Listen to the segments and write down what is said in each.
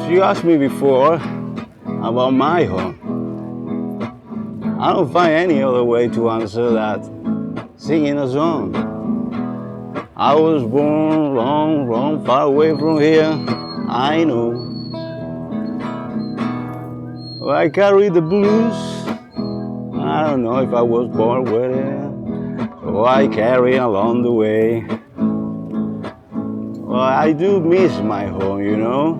So you asked me before about my home. I don't find any other way to answer that singing a song. I was born long, long, far away from here. I know. Well, I carry the blues. I don't know if I was born with it or I carry along the way. Well, I do miss my home, you know.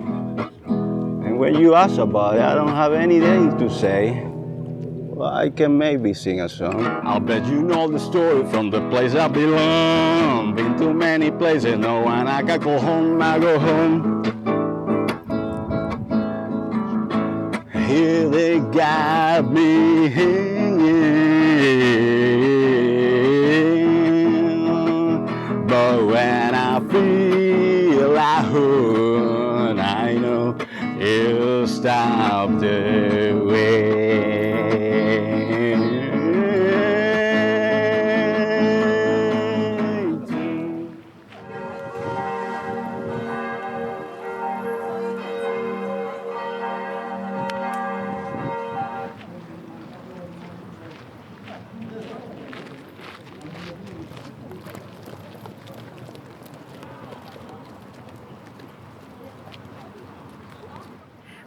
And when you ask about it, I don't have anything to say. Well, I can maybe sing a song. I'll bet you know the story from the place I belong. Been to many places, no, when I can go home, I go home. Here they got me hanging, but when I feel at home, I know it'll stop the way.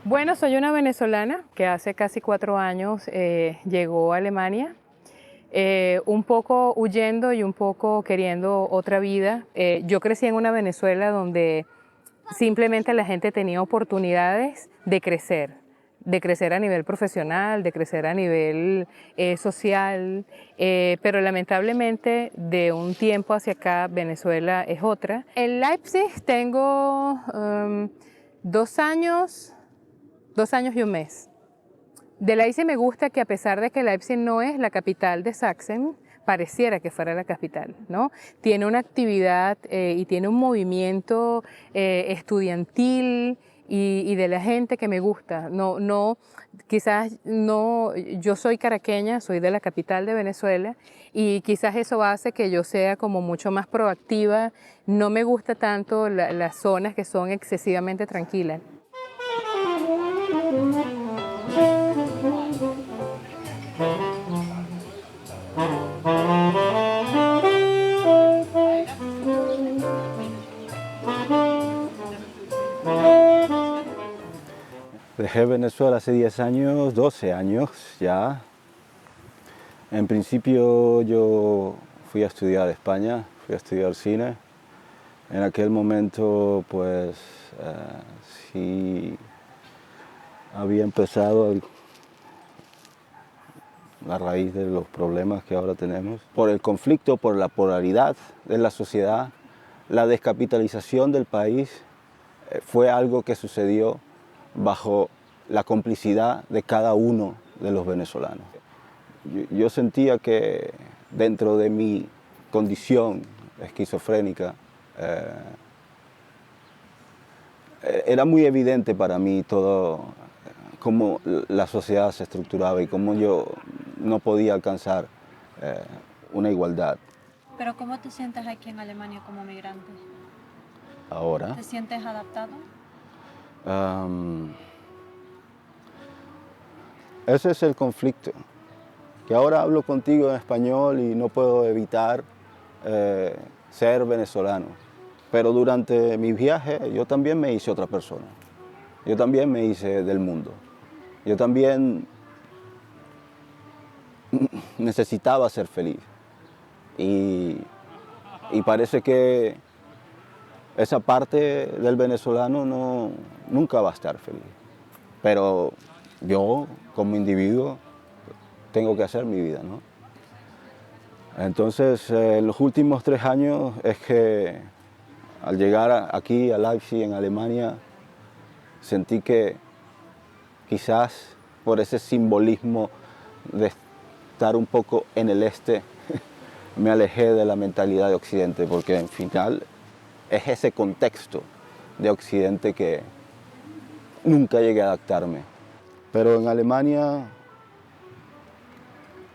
Bueno, soy una venezolana que hace casi 4 años llegó a Alemania, un poco huyendo y un poco queriendo otra vida. Yo crecí en una Venezuela donde simplemente la gente tenía oportunidades de crecer a nivel profesional, de crecer a nivel social, pero lamentablemente de un tiempo hacia acá Venezuela es otra. En Leipzig tengo 2 años, 2 años y un mes. De Leipzig me gusta que a pesar de que Leipzig no es la capital de Sachsen, pareciera que fuera la capital, ¿no? Tiene una actividad y tiene un movimiento estudiantil y de la gente que me gusta. Quizás no, yo soy caraqueña, soy de la capital de Venezuela y quizás eso hace que yo sea como mucho más proactiva. No me gusta tanto las zonas que son excesivamente tranquilas. Dejé Venezuela hace 10 años, 12 años ya. En principio yo fui a estudiar a España, fui a estudiar cine. En aquel momento pues sí había empezado a raíz de los problemas que ahora tenemos. Por el conflicto, por la polaridad de la sociedad, la descapitalización del país fue algo que sucedió bajo la complicidad de cada uno de los venezolanos. Yo sentía que dentro de mi condición esquizofrénica era muy evidente para mí todo cómo la sociedad se estructuraba y cómo yo no podía alcanzar una igualdad. Pero ¿cómo te sientes aquí en Alemania como migrante? Ahora, ¿Te sientes adaptado? ese es el conflicto, que ahora hablo contigo en español y no puedo evitar ser venezolano. Pero durante mi viaje yo también me hice otra persona. Yo también me hice del mundo. Yo también necesitaba ser feliz. Y parece que esa parte del venezolano nunca va a estar feliz. Pero yo, como individuo, tengo que hacer mi vida, ¿no? Entonces, en los últimos 3 años es que al llegar aquí a Leipzig, en Alemania, sentí que quizás por ese simbolismo de estar un poco en el este, me alejé de la mentalidad de Occidente, porque en final es ese contexto de Occidente que nunca llegué a adaptarme. Pero en Alemania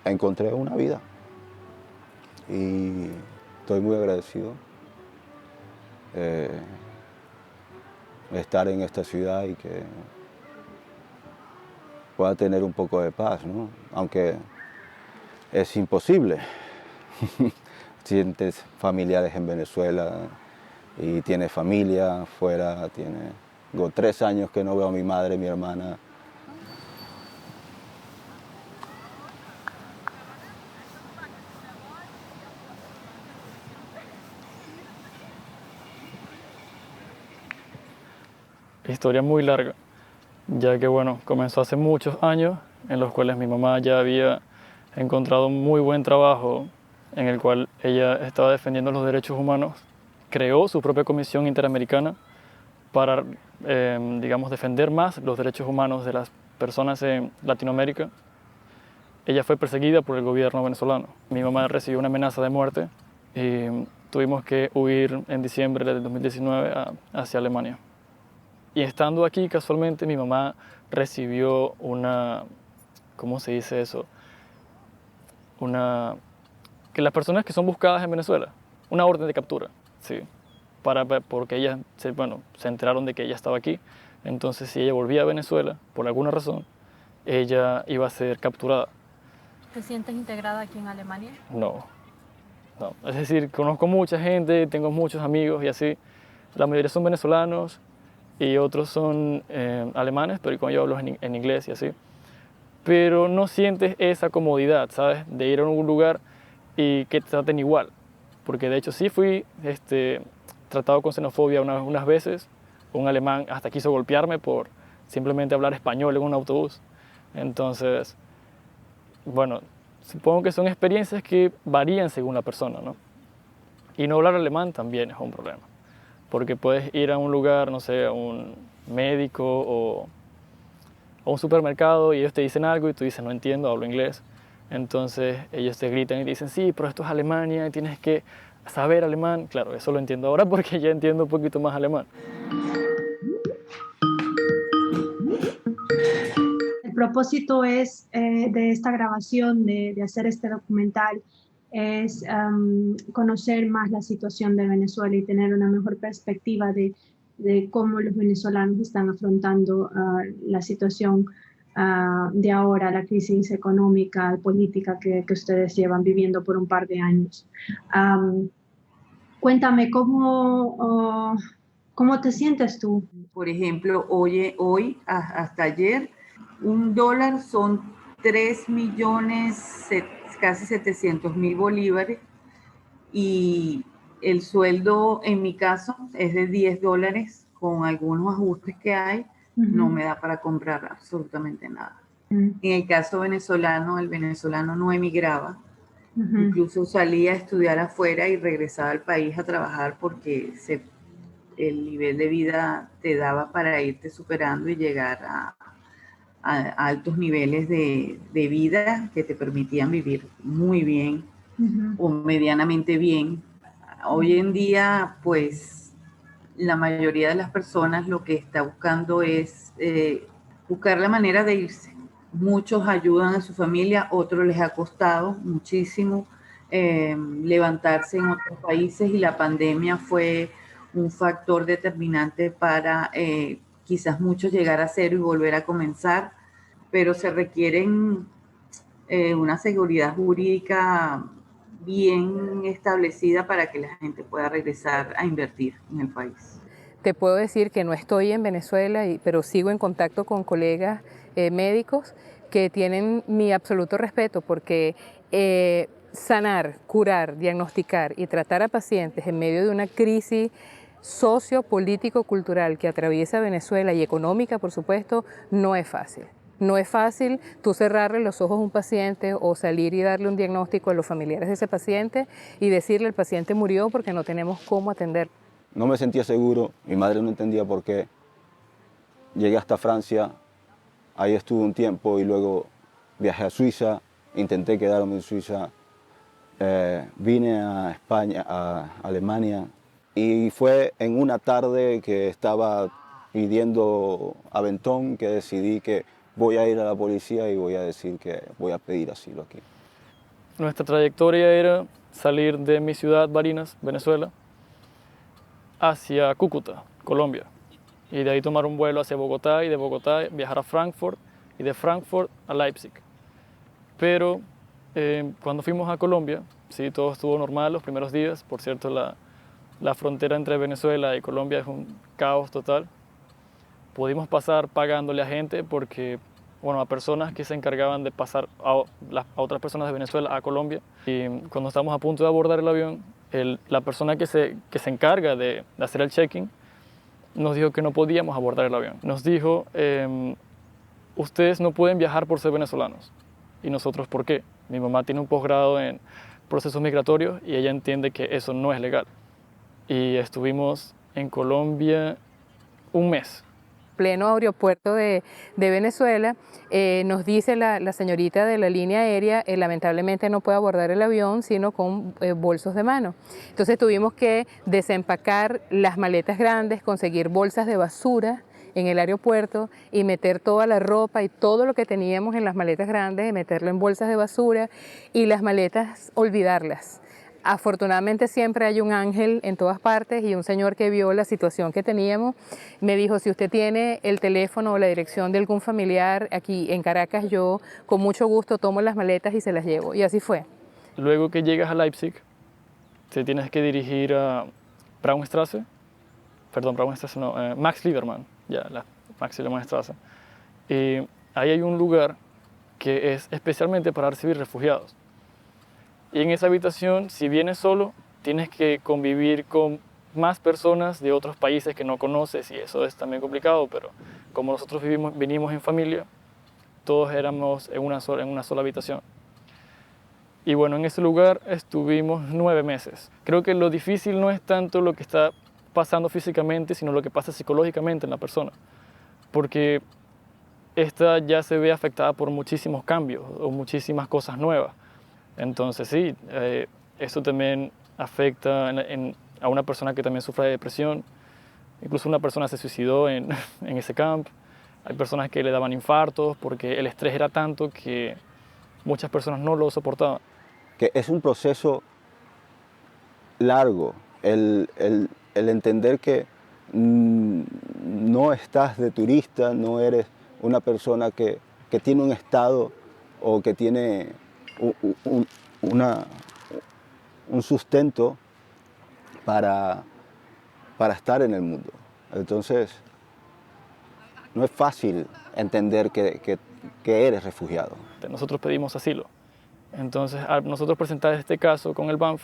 encontré una vida y estoy muy agradecido. estar en esta ciudad y que pueda tener un poco de paz, ¿no? Aunque es imposible. Tienes familiares en Venezuela y tienes familia afuera, tengo 3 años que no veo a mi madre, mi hermana. Historia muy larga, ya que bueno, comenzó hace muchos años en los cuales mi mamá ya había encontrado un muy buen trabajo en el cual ella estaba defendiendo los derechos humanos, creó su propia comisión interamericana para, digamos, defender más los derechos humanos de las personas en Latinoamérica. Ella fue perseguida por el gobierno venezolano. Mi mamá recibió una amenaza de muerte y tuvimos que huir en diciembre del 2019 hacia Alemania. Y estando aquí, casualmente, mi mamá recibió una, ¿cómo se dice eso? Que las personas que son buscadas en Venezuela, una orden de captura, sí, porque ellas se enteraron de que ella estaba aquí. Entonces, si ella volvía a Venezuela, por alguna razón, ella iba a ser capturada. ¿Te sientes integrada aquí en Alemania? No. Es decir, conozco mucha gente, tengo muchos amigos y así. La mayoría son venezolanos y otros son alemanes, pero con ellos hablo en inglés y así. Pero no sientes esa comodidad, ¿sabes? De ir a un lugar y que te traten igual. Porque de hecho sí fui tratado con xenofobia unas veces. Un alemán hasta quiso golpearme por simplemente hablar español en un autobús. Entonces, bueno, supongo que son experiencias que varían según la persona, ¿no? Y no hablar alemán también es un problema. Porque puedes ir a un lugar, no sé, a un médico o a un supermercado y ellos te dicen algo y tú dices, no entiendo, hablo inglés. Entonces ellos te gritan y te dicen, sí, pero esto es Alemania, tienes que saber alemán. Claro, eso lo entiendo ahora porque ya entiendo un poquito más alemán. El propósito es, de esta grabación, de hacer este documental, es conocer más la situación de Venezuela y tener una mejor perspectiva de cómo los venezolanos están afrontando la situación de ahora, la crisis económica, política que ustedes llevan viviendo por un par de años. Cuéntame, ¿cómo te sientes tú? Por ejemplo, hasta ayer, $1 son 3 millones, casi 700.000 bolívares, y el sueldo en mi caso es de $10, con algunos ajustes que hay, no me da para comprar absolutamente nada. En el caso venezolano, el venezolano no emigraba, incluso salía a estudiar afuera y regresaba al país a trabajar porque el nivel de vida te daba para irte superando y llegar a altos niveles de vida que te permitían vivir muy bien o medianamente bien. Hoy en día, pues, la mayoría de las personas lo que está buscando es buscar la manera de irse. Muchos ayudan a su familia, otros les ha costado muchísimo levantarse en otros países, y la pandemia fue un factor determinante para quizás muchos llegar a cero y volver a comenzar, pero se requieren una seguridad jurídica bien establecida para que la gente pueda regresar a invertir en el país. Te puedo decir que no estoy en Venezuela, pero sigo en contacto con colegas médicos que tienen mi absoluto respeto porque sanar, curar, diagnosticar y tratar a pacientes en medio de una crisis sociopolítico-cultural que atraviesa Venezuela y económica, por supuesto, no es fácil. No es fácil tú cerrarle los ojos a un paciente o salir y darle un diagnóstico a los familiares de ese paciente y decirle el paciente murió porque no tenemos cómo atender. No me sentía seguro, mi madre no entendía por qué. Llegué hasta Francia, ahí estuve un tiempo y luego viajé a Suiza, intenté quedarme en Suiza, vine a España, a Alemania, y fue en una tarde que estaba pidiendo aventón que decidí que voy a ir a la policía y voy a decir que voy a pedir asilo aquí. Nuestra trayectoria era salir de mi ciudad, Barinas, Venezuela, hacia Cúcuta, Colombia. y de ahí tomar un vuelo hacia Bogotá y de Bogotá viajar a Frankfurt y de Frankfurt a Leipzig. Pero cuando fuimos a Colombia, sí, todo estuvo normal los primeros días. Por cierto, la frontera entre Venezuela y Colombia es un caos total. Pudimos pasar pagándole a gente porque, bueno, a personas que se encargaban de pasar a otras personas de Venezuela a Colombia. Y cuando estábamos a punto de abordar el avión, la persona que se encarga de hacer el check-in nos dijo que no podíamos abordar el avión. Nos dijo, ustedes no pueden viajar por ser venezolanos. ¿Y nosotros por qué? Mi mamá tiene un posgrado en procesos migratorios y ella entiende que eso no es legal. Y estuvimos en Colombia un mes. Pleno aeropuerto de Venezuela, nos dice la señorita de la línea aérea, lamentablemente no puede abordar el avión sino con bolsos de mano. Entonces tuvimos que desempacar las maletas grandes, conseguir bolsas de basura en el aeropuerto y meter toda la ropa y todo lo que teníamos en las maletas grandes y meterlo en bolsas de basura y las maletas olvidarlas. Afortunadamente siempre hay un ángel en todas partes y un señor que vio la situación que teníamos me dijo, si usted tiene el teléfono o la dirección de algún familiar aquí en Caracas, yo con mucho gusto tomo las maletas y se las llevo. Y así fue. Luego que llegas a Leipzig, te tienes que dirigir a Braunstraße, Max Liebermann, la Max Liebermannstraße. Y ahí hay un lugar que es especialmente para recibir refugiados. Y en esa habitación, si vienes solo, tienes que convivir con más personas de otros países que no conoces y eso es también complicado, pero como nosotros vinimos en familia, todos éramos en una sola habitación. Y bueno, en ese lugar estuvimos 9 meses. Creo que lo difícil no es tanto lo que está pasando físicamente, sino lo que pasa psicológicamente en la persona, porque esta ya se ve afectada por muchísimos cambios o muchísimas cosas nuevas. Entonces sí, esto también afecta a una persona que también sufre de depresión. Incluso una persona se suicidó en ese camp. Hay personas que le daban infartos porque el estrés era tanto que muchas personas no lo soportaban. Que es un proceso largo, el entender que no estás de turista, no eres una persona que tiene un estado o que tiene un sustento para estar en el mundo. Entonces, no es fácil entender que eres refugiado. Nosotros pedimos asilo. Entonces, al nosotros presentar este caso con el BAMF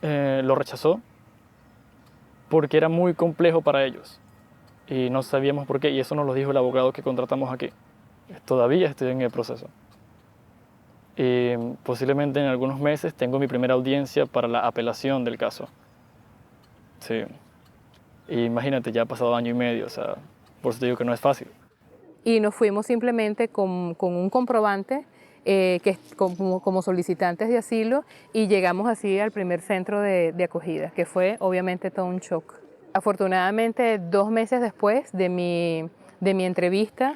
lo rechazó porque era muy complejo para ellos y no sabíamos por qué, y eso nos lo dijo el abogado que contratamos aquí. Todavía estoy en el proceso. Y posiblemente en algunos meses tengo mi primera audiencia para la apelación del caso. Sí. Y imagínate, ya ha pasado 1 año y medio, o sea, por eso te digo que no es fácil. Y nos fuimos simplemente con un comprobante como solicitantes de asilo y llegamos así al primer centro de acogida, que fue obviamente todo un shock. Afortunadamente 2 meses después de mi entrevista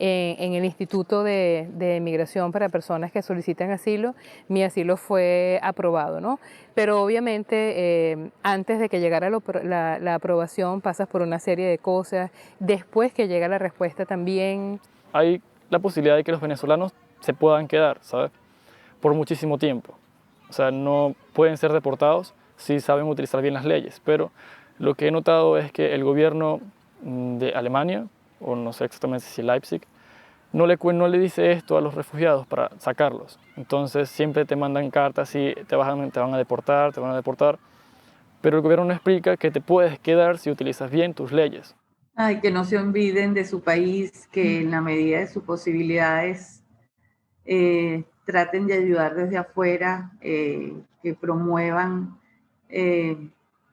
en el Instituto de Migración para personas que solicitan asilo, mi asilo fue aprobado, ¿no? Pero obviamente antes de que llegara la aprobación pasas por una serie de cosas, después que llega la respuesta también. Hay la posibilidad de que los venezolanos se puedan quedar, ¿sabes? Por muchísimo tiempo. O sea, no pueden ser deportados si saben utilizar bien las leyes, pero lo que he notado es que el gobierno de Alemania, o no sé exactamente si Leipzig, no le dice esto a los refugiados para sacarlos. Entonces siempre te mandan cartas y te van a deportar, pero el gobierno no explica que te puedes quedar si utilizas bien tus leyes. Ay, que no se olviden de su país, que en la medida de sus posibilidades traten de ayudar desde afuera, que promuevan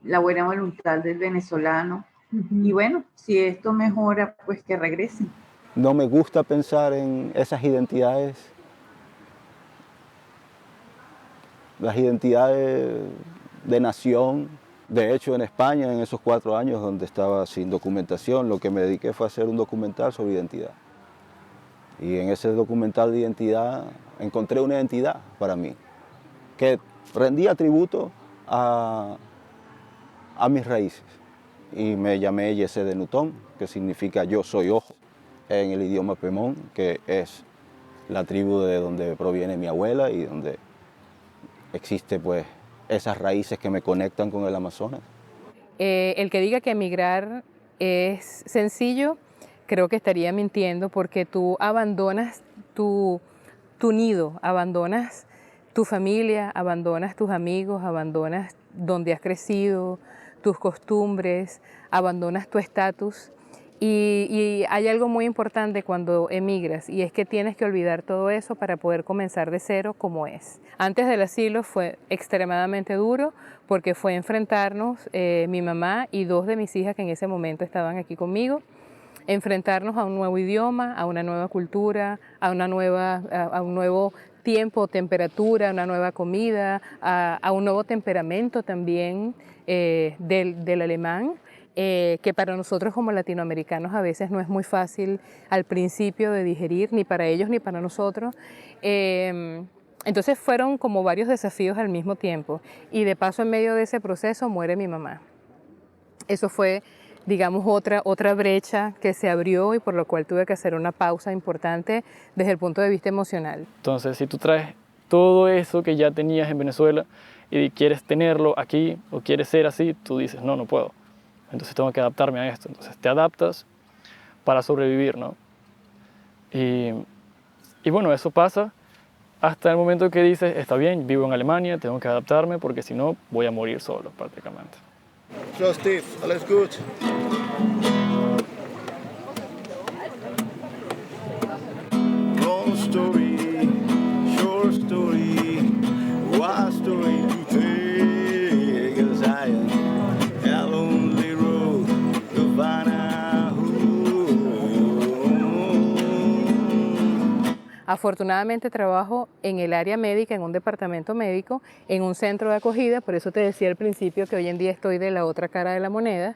la buena voluntad del venezolano. Y bueno, si esto mejora, pues que regresen. No me gusta pensar en esas identidades, las identidades de nación. De hecho, en España, en esos 4 años donde estaba sin documentación, lo que me dediqué fue a hacer un documental sobre identidad. Y en ese documental de identidad encontré una identidad para mí, que rendía tributo a mis raíces. y me llamé Jesse de Nutón, que significa yo soy ojo, en el idioma Pemón, que es la tribu de donde proviene mi abuela y donde existe pues esas raíces que me conectan con el Amazonas. El que diga que emigrar es sencillo, creo que estaría mintiendo porque tú abandonas tu nido, abandonas tu familia, abandonas tus amigos, abandonas donde has crecido, tus costumbres, abandonas tu estatus. Y hay algo muy importante cuando emigras y es que tienes que olvidar todo eso para poder comenzar de cero como es. Antes del asilo fue extremadamente duro porque fue enfrentarnos, mi mamá y dos de mis hijas que en ese momento estaban aquí conmigo, enfrentarnos a un nuevo idioma, a una nueva cultura, a un nuevo tiempo, temperatura, a una nueva comida, a un nuevo temperamento también del alemán. Que para nosotros como latinoamericanos a veces no es muy fácil al principio de digerir, ni para ellos ni para nosotros. Entonces fueron como varios desafíos al mismo tiempo y de paso en medio de ese proceso muere mi mamá. Eso fue, digamos, otra brecha que se abrió y por lo cual tuve que hacer una pausa importante desde el punto de vista emocional. Entonces, si tú traes todo eso que ya tenías en Venezuela y quieres tenerlo aquí o quieres ser así, tú dices, no, no puedo. Entonces tengo que adaptarme a esto. Entonces te adaptas para sobrevivir, ¿no? Y bueno, eso pasa hasta el momento que dices, está bien, vivo en Alemania, tengo que adaptarme porque si no voy a morir solo prácticamente. Ciao Steve, alles gut? Long story, short story, wild story to take, 'cause I am lonely road to find out Afortunadamente trabajo en el área médica, en un departamento médico, en un centro de acogida, por eso te decía al principio que hoy en día estoy de la otra cara de la moneda,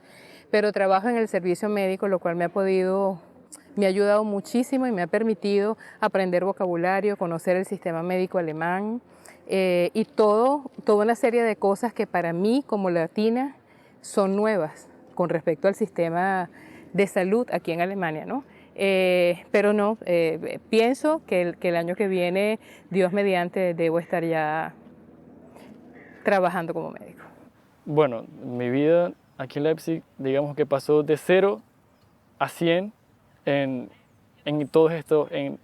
pero trabajo en el servicio médico, lo cual me ha ayudado muchísimo y me ha permitido aprender vocabulario, conocer el sistema médico alemán y toda una serie de cosas que para mí como latina son nuevas con respecto al sistema de salud aquí en Alemania, ¿no? Pero no, pienso que el año que viene, Dios mediante, debo estar ya trabajando como médico. Bueno, mi vida aquí en Leipzig, digamos que pasó de 0 a 100 en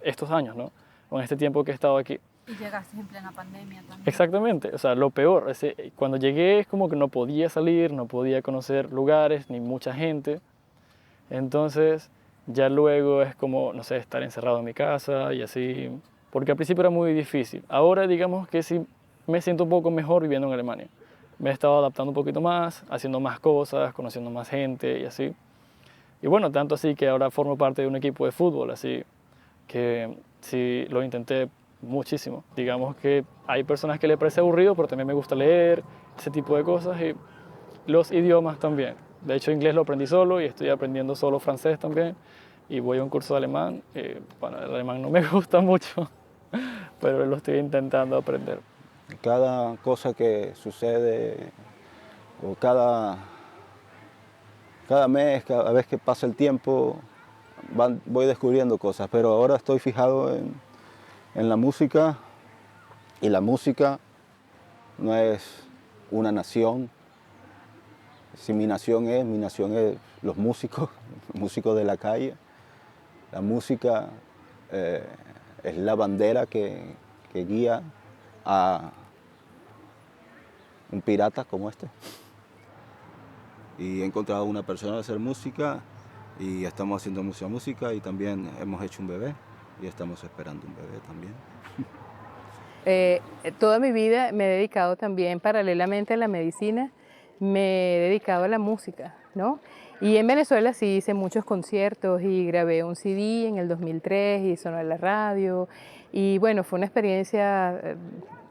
estos años, ¿no? O en este tiempo que he estado aquí. Y llegaste en plena pandemia también. Exactamente, o sea, lo peor, cuando llegué es como que no podía salir, no podía conocer lugares ni mucha gente, entonces ya luego es como, no sé, estar encerrado en mi casa y así, porque al principio era muy difícil. Ahora digamos que sí me siento un poco mejor viviendo en Alemania. Me he estado adaptando un poquito más, haciendo más cosas, conociendo más gente y así. Y bueno, tanto así que ahora formo parte de un equipo de fútbol, así que sí lo intenté muchísimo. Digamos que hay personas que les parece aburrido, pero también me gusta leer, ese tipo de cosas y los idiomas también. De hecho, inglés lo aprendí solo y estoy aprendiendo solo francés también. Y voy a un curso de alemán. Bueno, el alemán no me gusta mucho, pero lo estoy intentando aprender. Cada cosa que sucede, o cada mes, cada vez que pasa el tiempo, voy descubriendo cosas, pero ahora estoy fijado en la música, y la música no es una nación. Si mi nación es los músicos de la calle. La música es la bandera que guía a un pirata como este. Y he encontrado una persona a hacer música y estamos haciendo mucha música y también hemos hecho un bebé y estamos esperando un bebé también. Toda mi vida me he dedicado también paralelamente a la medicina, me he dedicado a la música, ¿no? Y en Venezuela sí hice muchos conciertos y grabé un CD en el 2003 y sonó en la radio y bueno, fue una experiencia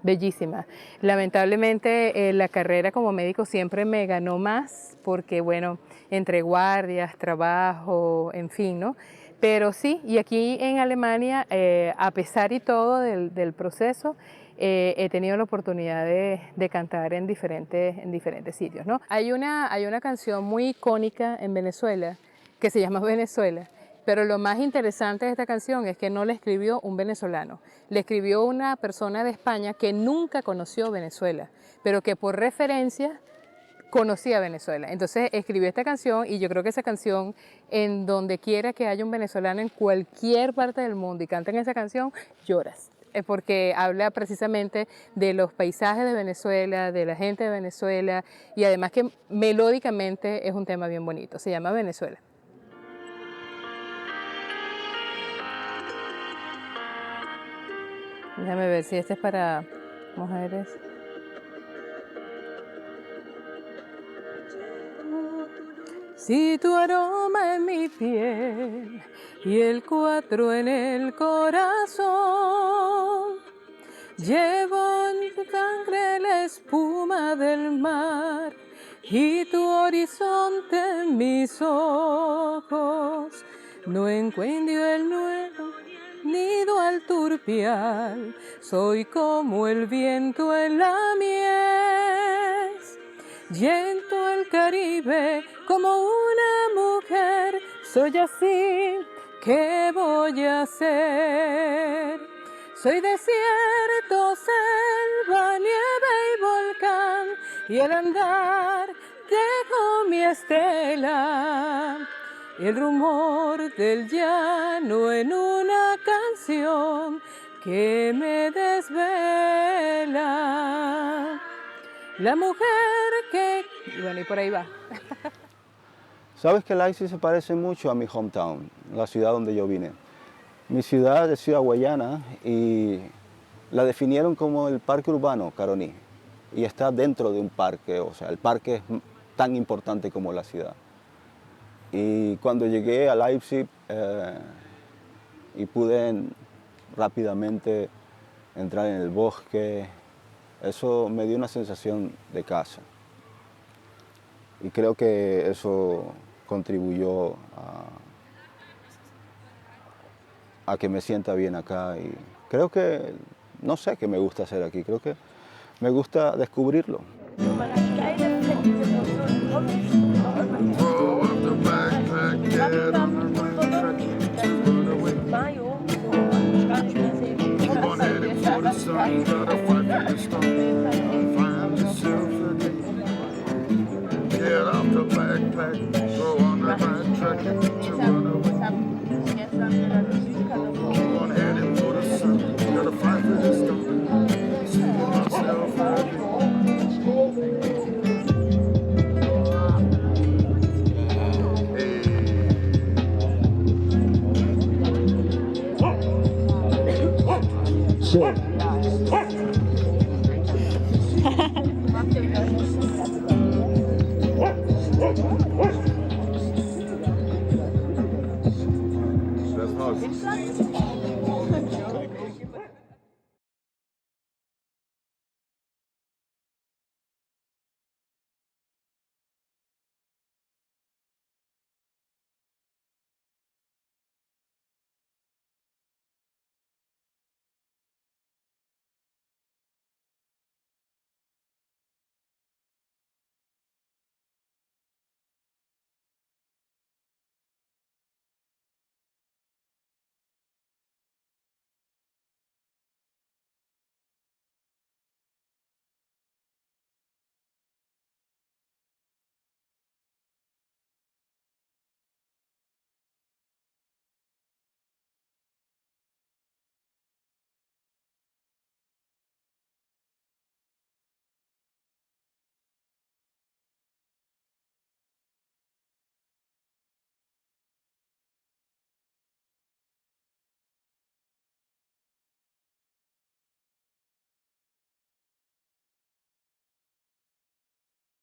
bellísima. Lamentablemente la carrera como médico siempre me ganó más porque bueno, entre guardias, trabajo, en fin, ¿no? Pero sí, y aquí en Alemania, a pesar y todo del proceso, he tenido la oportunidad de cantar en diferentes sitios, ¿no? Hay una canción muy icónica en Venezuela que se llama Venezuela, pero lo más interesante de esta canción es que no la escribió un venezolano, la escribió una persona de España que nunca conoció Venezuela, pero que por referencia conocía Venezuela. Entonces escribió esta canción y yo creo que esa canción, en donde quiera que haya un venezolano en cualquier parte del mundo y canten esa canción, lloras. Porque habla precisamente de los paisajes de Venezuela, de la gente de Venezuela y además que melódicamente es un tema bien bonito. Se llama Venezuela. Déjame ver si este es para mujeres. Si tu aroma en mi piel y el 4 en el corazón, llevo en tu sangre la espuma del mar y tu horizonte en mis ojos. No encuentro el nuevo nido al turpial, soy como el viento en la mies. Yendo al Caribe como una mujer, soy así, ¿qué voy a hacer? Soy desierto, selva, nieve y volcán, y al andar dejo mi estela, y el rumor del llano en una canción que me desvela. La mujer que... Y bueno, y por ahí va. Sabes que Laxey se parece mucho a mi hometown, la ciudad donde yo vine. Mi ciudad es Ciudad Guayana y la definieron como el parque urbano Caroní. Y está dentro de un parque, o sea, el parque es tan importante como la ciudad. Y cuando llegué a Leipzig y pude rápidamente entrar en el bosque, eso me dio una sensación de casa. Y creo que eso contribuyó a que me sienta bien acá. Y creo que, no sé qué me gusta hacer aquí, creo que me gusta descubrirlo. Get off the backpack, go on the right track to